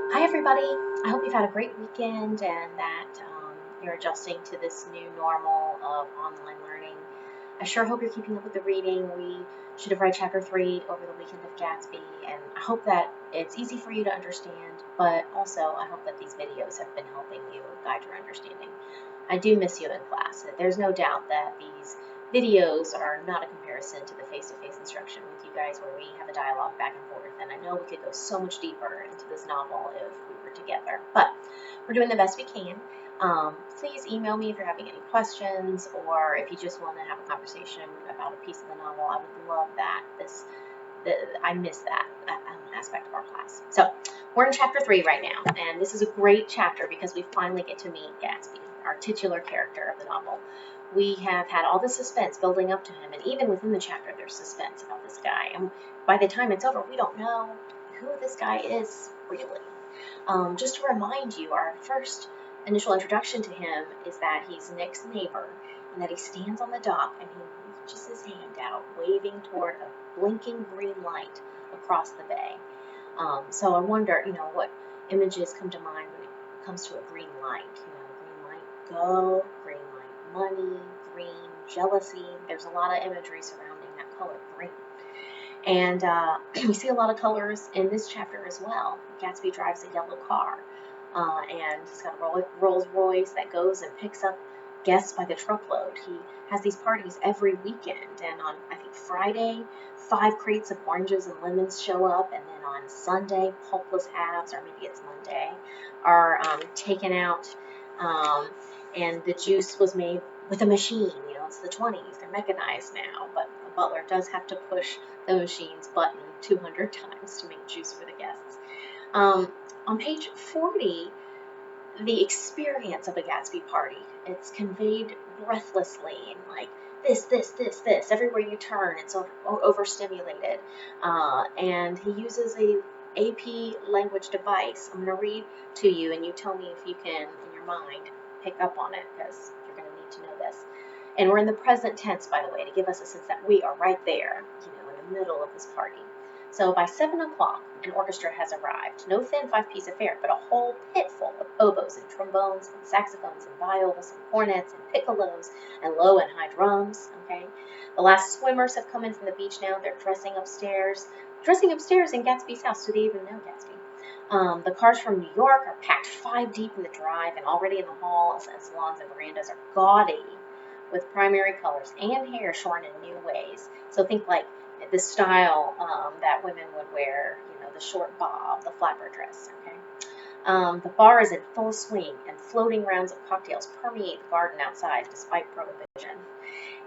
Hi, everybody. I hope you've had a great weekend and that you're adjusting to this new normal of online learning. I sure hope you're keeping up with the reading. We should have read chapter 3 over the weekend of Gatsby, and I hope that it's easy for you to understand, but also I hope that these videos have been helping you guide your understanding. I do miss you in class. There's no doubt that these videos are not a comparison to the face-to-face instruction with you guys where we have a dialogue back and forth, and I know we could go so much deeper into this novel if we were together, but we're doing the best we can. Please email me if you're having any questions or if you just want to have a conversation about a piece of the novel. I would love that. I miss that aspect of our class. So we're in chapter 3 right now, and this is a great chapter because we finally get to meet Gatsby, our titular character of the novel. We have had all the suspense building up to him, and even within the chapter, there's suspense about this guy. And by the time it's over, we don't know who this guy is really. Just to remind you, our first initial introduction to him is that he's Nick's neighbor, and that he stands on the dock and he reaches his hand out, waving toward a blinking green light across the bay. So I wonder, what images come to mind when it comes to a green light. Green light go, green light money, green jealousy. There's a lot of imagery surrounding that color, green. And we see a lot of colors in this chapter as well. Gatsby drives a yellow car, and he's got a Rolls Royce that goes and picks up guests by the truckload. He has these parties every weekend, and on, I think, Friday, 5 crates of oranges and lemons show up, and then on Sunday, pulpless halves, or maybe it's Monday, are taken out, and the juice was made with a machine. It's the 20s. They're mechanized now, but the butler does have to push the machine's button 200 times to make juice for the guests. On page 40, the experience of a Gatsby party, it's conveyed breathlessly, and like this. Everywhere you turn, it's overstimulated. And he uses a AP language device. I'm going to read to you, and you tell me if you can, in your mind, pick up on it, because you're going to need to know this. And we're in the present tense, by the way, to give us a sense that we are right there, in the middle of this party. So by 7 o'clock, an orchestra has arrived. No thin 5-piece affair, but a whole pit full of oboes and trombones and saxophones and viols and cornets and piccolos and low and high drums. Okay, the last swimmers have come in from the beach now. They're dressing upstairs in Gatsby's house. Do they even know Gatsby? The cars from New York are packed 5 deep in the drive, and already in the halls and salons and verandas are gaudy with primary colors and hair shorn in new ways. So think like the style that women would wear, the short bob, the flapper dress, okay? The bar is in full swing, and floating rounds of cocktails permeate the garden outside despite prohibition.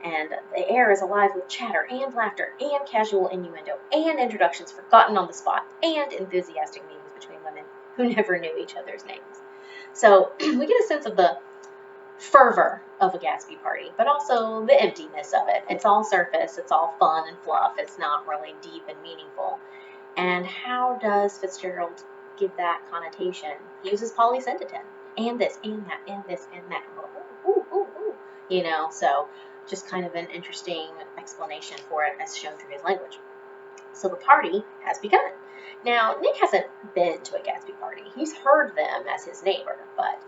And the air is alive with chatter and laughter and casual innuendo and introductions forgotten on the spot and enthusiastic meetings between women who never knew each other's names. So we get a sense of the fervor of a Gatsby party, but also the emptiness of it. It's all surface, it's all fun and fluff, it's not really deep and meaningful. And how does Fitzgerald give that connotation? He uses polysyndeton, and this, and that, and this, and that. Ooh, ooh, ooh, ooh. So just kind of an interesting explanation for it as shown through his language. So the party has begun. Now, Nick hasn't been to a Gatsby party. He's heard them as his neighbor, but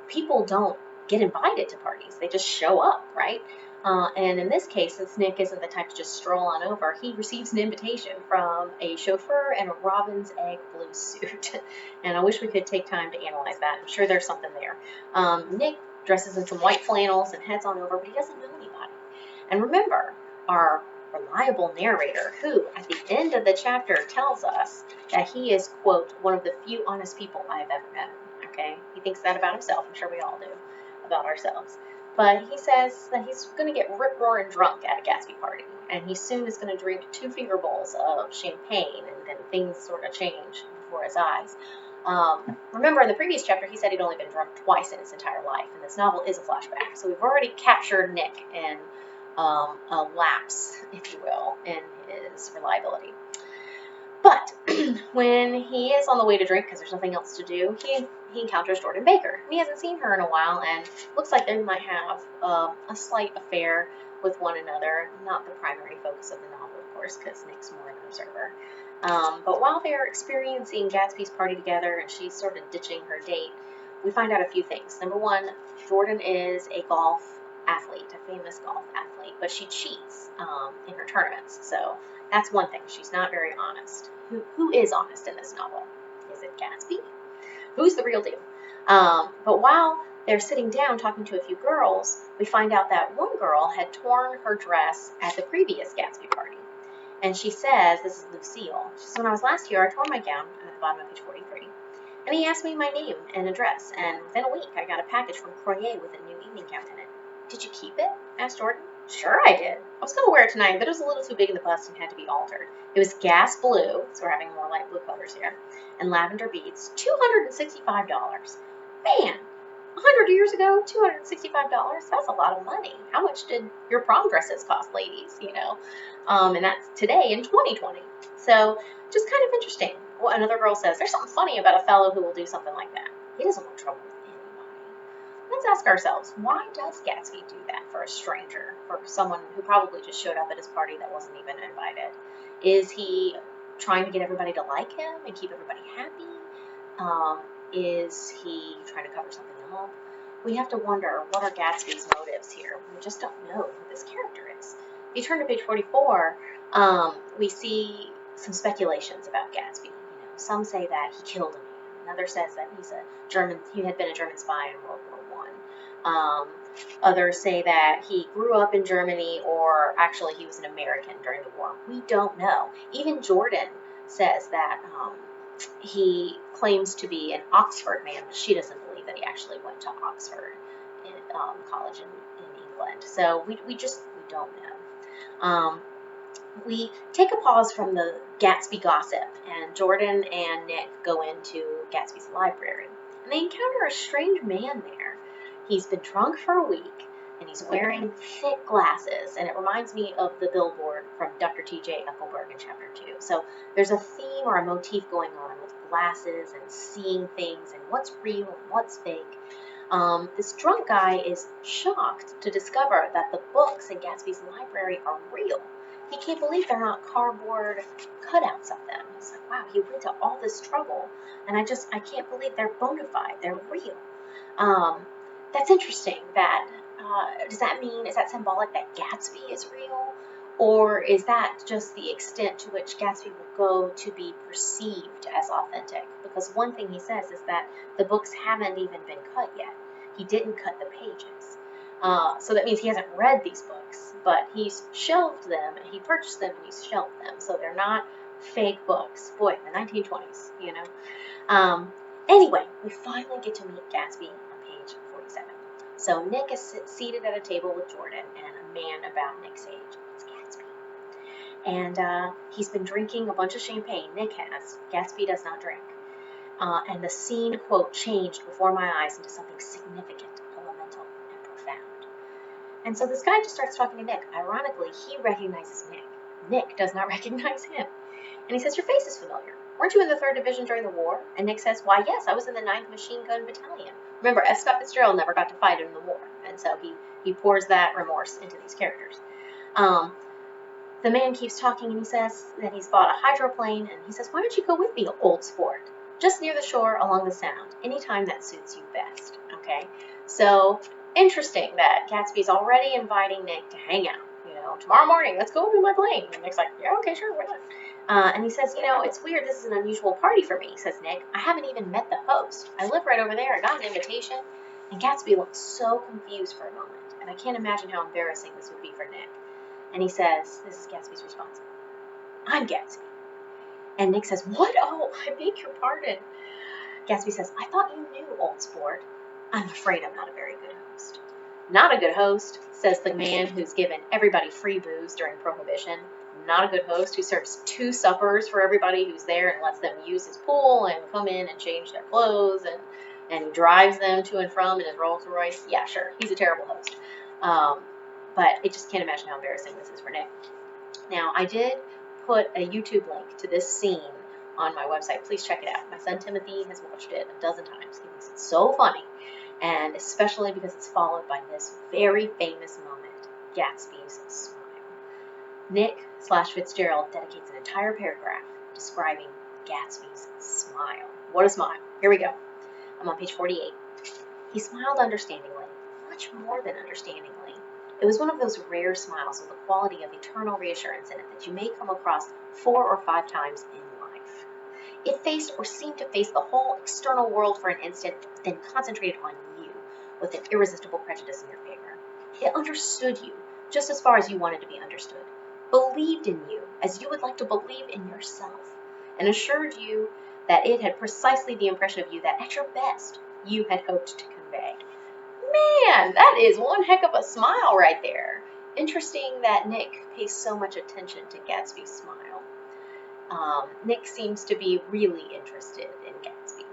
people don't get invited to parties. They just show up, right? And in this case, since Nick isn't the type to just stroll on over, he receives an invitation from a chauffeur in a robin's egg blue suit. And I wish we could take time to analyze that. I'm sure there's something there. Nick dresses in some white flannels and heads on over, but he doesn't know anybody. And remember, our reliable narrator, who at the end of the chapter tells us that he is, quote, one of the few honest people I have ever met. Okay, he thinks that about himself. I'm sure we all do about ourselves. But he says that he's going to get rip-roaring drunk at a Gatsby party, and he soon is going to drink 2 finger bowls of champagne, and then things sort of change before his eyes. Remember, in the previous chapter, he said he'd only been drunk twice in his entire life, and this novel is a flashback. So we've already captured Nick in a lapse, if you will, in his reliability. But when he is on the way to drink, because there's nothing else to do, he encounters Jordan Baker. And he hasn't seen her in a while, and looks like they might have a slight affair with one another. Not the primary focus of the novel, of course, because Nick's more of an observer. But while they're experiencing Gatsby's party together and she's sort of ditching her date, we find out a few things. Number one, Jordan is a golf athlete, a famous golf athlete, but she cheats in her tournaments. So that's one thing. She's not very honest. Who is honest in this novel? Is it Gatsby? Who's the real deal? But while they're sitting down talking to a few girls, we find out that one girl had torn her dress at the previous Gatsby party. And she says, this is Lucille, she says, when I was last here, I tore my gown at the bottom of page 43. And he asked me my name and address, and within a week I got a package from Croyer with a new evening gown in it. Did you keep it? Asked Jordan. Sure I did. I was going to wear it tonight, but it was a little too big in the bust and had to be altered. It was gas blue, so we're having more light blue colors here, and lavender beads, $265. Man, 100 years ago, $265, that's a lot of money. How much did your prom dresses cost, ladies, and that's today in 2020. So just kind of interesting. Well, another girl says, there's something funny about a fellow who will do something like that. He doesn't want trouble with anybody. Let's ask ourselves, why does Gatsby do that for a stranger, for someone who probably just showed up at his party that wasn't even invited? Is he trying to get everybody to like him and keep everybody happy? Is he trying to cover something up? We have to wonder, what are Gatsby's motives here? We just don't know who this character is. If you turn to page 44, we see some speculations about Gatsby. Some say that he killed a man. Another says that he had been a German spy in World War I. Others say that he grew up in Germany, or actually he was an American during the war. We don't know. Even Jordan says that he claims to be an Oxford man, but she doesn't believe that he actually went to Oxford in college in England. So we don't know. We take a pause from the Gatsby gossip, and Jordan and Nick go into Gatsby's library, and they encounter a strange man there. He's been drunk for a week, and he's wearing thick glasses, and it reminds me of the billboard from Dr. T.J. Eckelberg in Chapter 2. So there's a theme or a motif going on with glasses and seeing things and what's real and what's fake. This drunk guy is shocked to discover that the books in Gatsby's library are real. He can't believe they're not cardboard cutouts of them. He's like, wow, he went to all this trouble, and I can't believe they're bona fide. They're real. That's interesting. Is that symbolic that Gatsby is real? Or is that just the extent to which Gatsby will go to be perceived as authentic? Because one thing he says is that the books haven't even been cut yet. He didn't cut the pages. So that means he hasn't read these books, but he's shelved them, he purchased them and he's shelved them. So they're not fake books. Boy, the 1920s, Anyway, we finally get to meet Gatsby on page 47. So Nick is seated at a table with Jordan and a man about Nick's age. It's Gatsby. And he's been drinking a bunch of champagne. Nick has. Gatsby does not drink. And the scene, quote, changed before my eyes into something significant, elemental, and profound. And so this guy just starts talking to Nick. Ironically, he recognizes Nick. Nick does not recognize him. And he says, your face is familiar. Weren't you in the 3rd Division during the war? And Nick says, why, yes, I was in the 9th Machine Gun Battalion. Remember, F. Scott Fitzgerald never got to fight in the war. And so he pours that remorse into these characters. The man keeps talking, and he says that he's bought a hydroplane, and he says, why don't you go with me, old sport? Just near the shore, along the Sound. Anytime that suits you best, okay? So, interesting that Gatsby's already inviting Nick to hang out. Tomorrow morning, let's go in my plane. And Nick's like, yeah, okay, sure, why not? And he says, it's weird, this is an unusual party for me, says Nick. I haven't even met the host. I live right over there, I got an invitation. And Gatsby looks so confused for a moment, and I can't imagine how embarrassing this would be for Nick. And he says, this is Gatsby's response, I'm Gatsby. And Nick says, what? Oh, I beg your pardon. Gatsby says, I thought you knew, old sport. I'm afraid I'm not a very good host. Not a good host, says the man who's given everybody free booze during Prohibition. Not a good host who serves 2 suppers for everybody who's there and lets them use his pool and come in and change their clothes and he drives them to and from in his Rolls Royce. Yeah, sure, he's a terrible host. But I just can't imagine how embarrassing this is for Nick. Now, I did put a YouTube link to this scene on my website. Please check it out. My son Timothy has watched it a dozen times. He thinks it's so funny, and especially because it's followed by this very famous moment, Gatsby's smile. Nick/Fitzgerald dedicates an entire paragraph describing Gatsby's smile. What a smile. Here we go. I'm on page 48. He smiled understandingly, much more than understandingly. It was one of those rare smiles with the quality of eternal reassurance in it that you may come across 4 or 5 times in life. It faced or seemed to face the whole external world for an instant, then concentrated on you with an irresistible prejudice in your favor. It understood you just as far as you wanted to be understood, believed in you as you would like to believe in yourself, and assured you that it had precisely the impression of you that at your best you had hoped to convey. Man, that is one heck of a smile right there. Interesting that Nick pays so much attention to Gatsby's smile. Nick seems to be really interested in Gatsby.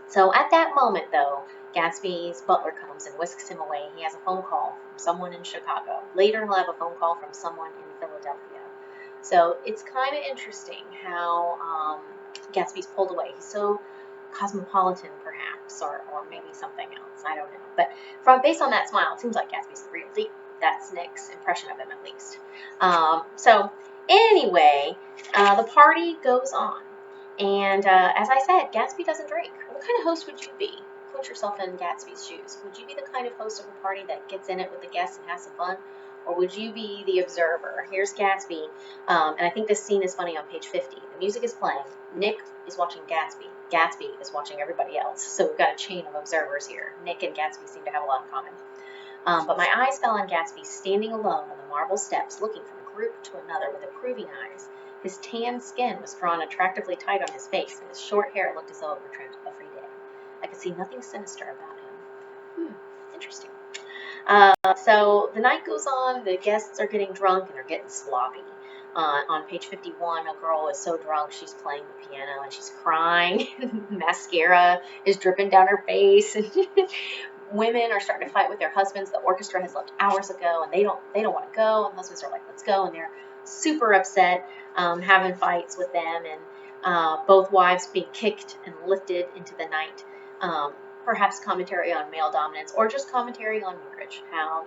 So at that moment, though, Gatsby's butler comes and whisks him away. He has a phone call from someone in Chicago. Later, he'll have a phone call from someone in Philadelphia. So it's kind of interesting how Gatsby's pulled away. He's so cosmopolitan, perhaps, or maybe something else. I don't know. But based on that smile, it seems like Gatsby's the real deal. That's Nick's impression of him, at least. So anyway, the party goes on. And as I said, Gatsby doesn't drink. What kind of host would you be? Put yourself in Gatsby's shoes. Would you be the kind of host of a party that gets in it with the guests and has some fun? Or would you be the observer? Here's Gatsby. And I think this scene is funny on page 50. The music is playing. Nick is watching Gatsby. Gatsby is watching everybody else. So we've got a chain of observers here. Nick and Gatsby seem to have a lot in common. But my eyes fell on Gatsby standing alone on the marble steps, looking from a group to another with approving eyes. His tan skin was drawn attractively tight on his face, and his short hair looked as though it were trimmed every day. I could see nothing sinister about him. Interesting. So the night goes on, the guests are getting drunk, and they're getting sloppy. On page 51, a girl is so drunk she's playing the piano, and she's crying. Mascara is dripping down her face. Women are starting to fight with their husbands. The orchestra has left hours ago, and they don't want to go. And husbands are like, let's go, and they're super upset, having fights with them, and both wives being kicked and lifted into the night. Perhaps commentary on male dominance, or just commentary on marriage, how,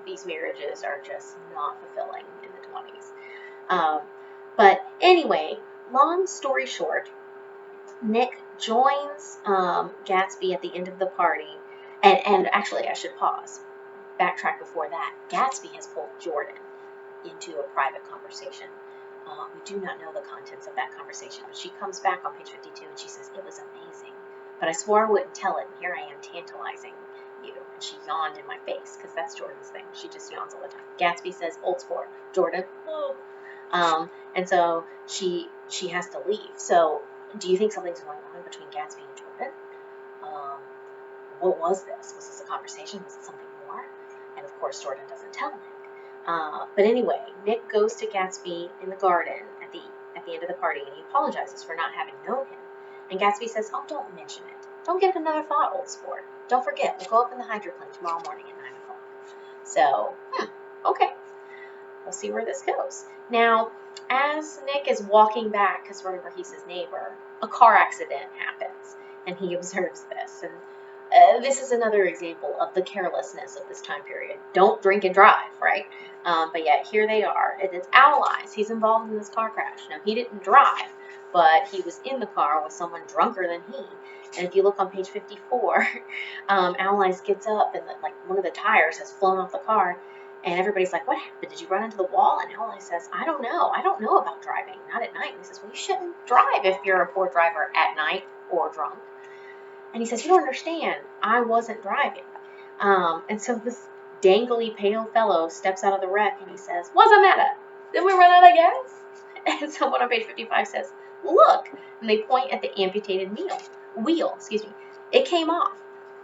these marriages are just not fulfilling in the 20s. But anyway, long story short, Nick joins Gatsby at the end of the party, and actually I should backtrack before that. Gatsby has pulled Jordan into a private conversation. We do not know the contents of that conversation, but she comes back on page 52 and she says, it was amazing, but I swore I wouldn't tell it, and here I am tantalizing you. And she yawned in my face, because that's Jordan's thing. She just yawns all the time. Gatsby says, old sport, Jordan. Oh. And so she has to leave. So do you think something's going on between Gatsby and Jordan? What was this? Was this a conversation? Was it something more? And of course, Jordan doesn't tell Nick. But anyway, Nick goes to Gatsby in the garden at the end of the party, and he apologizes for not having known him. And Gatsby says, oh, don't mention it. Don't give it another thought, old sport. Don't forget, we'll go up in the hydroplane tomorrow morning at 9 o'clock. So, okay. We'll see where this goes. Now, as Nick is walking back, because remember he's his neighbor, a car accident happens, and he observes this. And this is another example of the carelessness of this time period. Don't drink and drive, right? But yet, here they are. It's Allies. He's involved in this car crash. Now, he didn't drive, but he was in the car with someone drunker than he. And if you look on page 54, Allies gets up, and one of the tires has flown off the car. And everybody's like, what happened? Did you run into the wall? And Allies says, I don't know. I don't know about driving. Not at night. And he says, well, you shouldn't drive if you're a poor driver at night or drunk. And he says, you don't understand. I wasn't driving. And so this dangly, pale fellow steps out of the wreck, and he says, what's the matter? Did we run out of gas? And someone on page 55 says, look. And they point at the amputated wheel. It came off.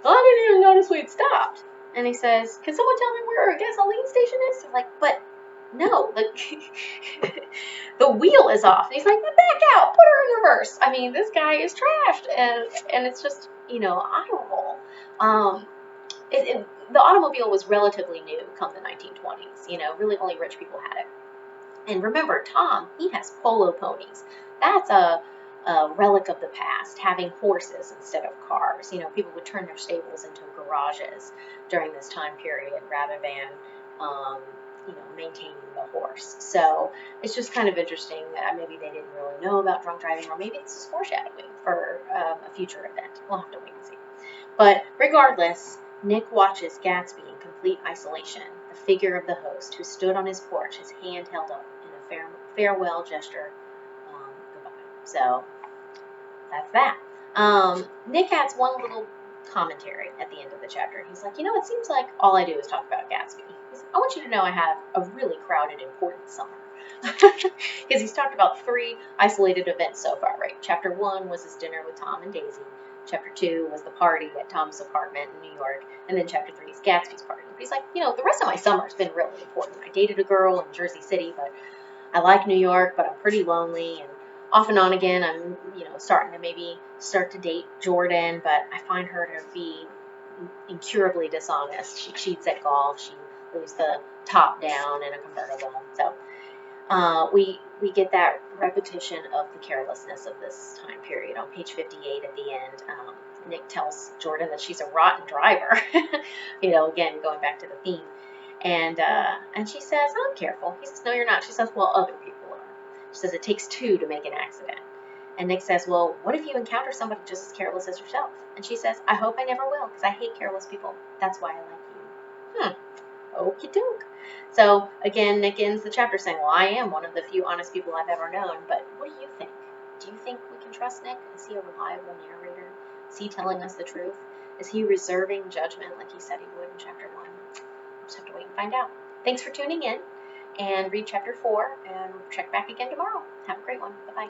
Well, I didn't even notice we'd stopped. And he says, can someone tell me where a gasoline station is? I'm like, but no, the wheel is off. And he's like, back out, put her in reverse. I mean, this guy is trashed. And it's just, eye roll. The automobile was relatively new come the 1920s. Really only rich people had it. And remember, Tom, he has polo ponies. That's a relic of the past, having horses instead of cars. People would turn their stables into garages during this time period rather than maintaining the horse. So it's just kind of interesting that maybe they didn't really know about drunk driving, or maybe this is foreshadowing for a future event. We'll have to wait and see. But regardless, Nick watches Gatsby in complete isolation, the figure of the host who stood on his porch, his hand held up in a farewell gesture. Goodbye. So that's that. Nick adds one little commentary at the end of the chapter. He's like, it seems like all I do is talk about Gatsby. He's like, I want you to know I have a really crowded, important summer. Because he's talked about 3 isolated events so far, right? Chapter 1 was his dinner with Tom and Daisy. Chapter 2 was the party at Tom's apartment in New York. And then chapter 3 is Gatsby's party. But he's like, the rest of my summer's been really important. I dated a girl in Jersey City, but I like New York, but I'm pretty lonely. And off and on again, I'm, starting to date Jordan, but I find her to be incurably dishonest. She cheats at golf. She leaves the top down in a convertible. So we get that repetition of the carelessness of this time period on page 58 at the end. Nick tells Jordan that she's a rotten driver. Again, going back to the theme. And she says, I'm careful. He says, no, you're not. She says, well, other people are. She says, it takes 2 to make an accident. And Nick says, well, what if you encounter somebody just as careless as yourself? And she says, I hope I never will, because I hate careless people. That's why I like you. Okie doke. So, again, Nick ends the chapter saying, well, I am one of the few honest people I've ever known, but what do you think? Do you think we can trust Nick? Is he a reliable narrator? Is he telling us the truth? Is he reserving judgment like he said he would in chapter 1? We'll just have to wait and find out. Thanks for tuning in, and read chapter 4, and check back again tomorrow. Have a great one. Bye-bye.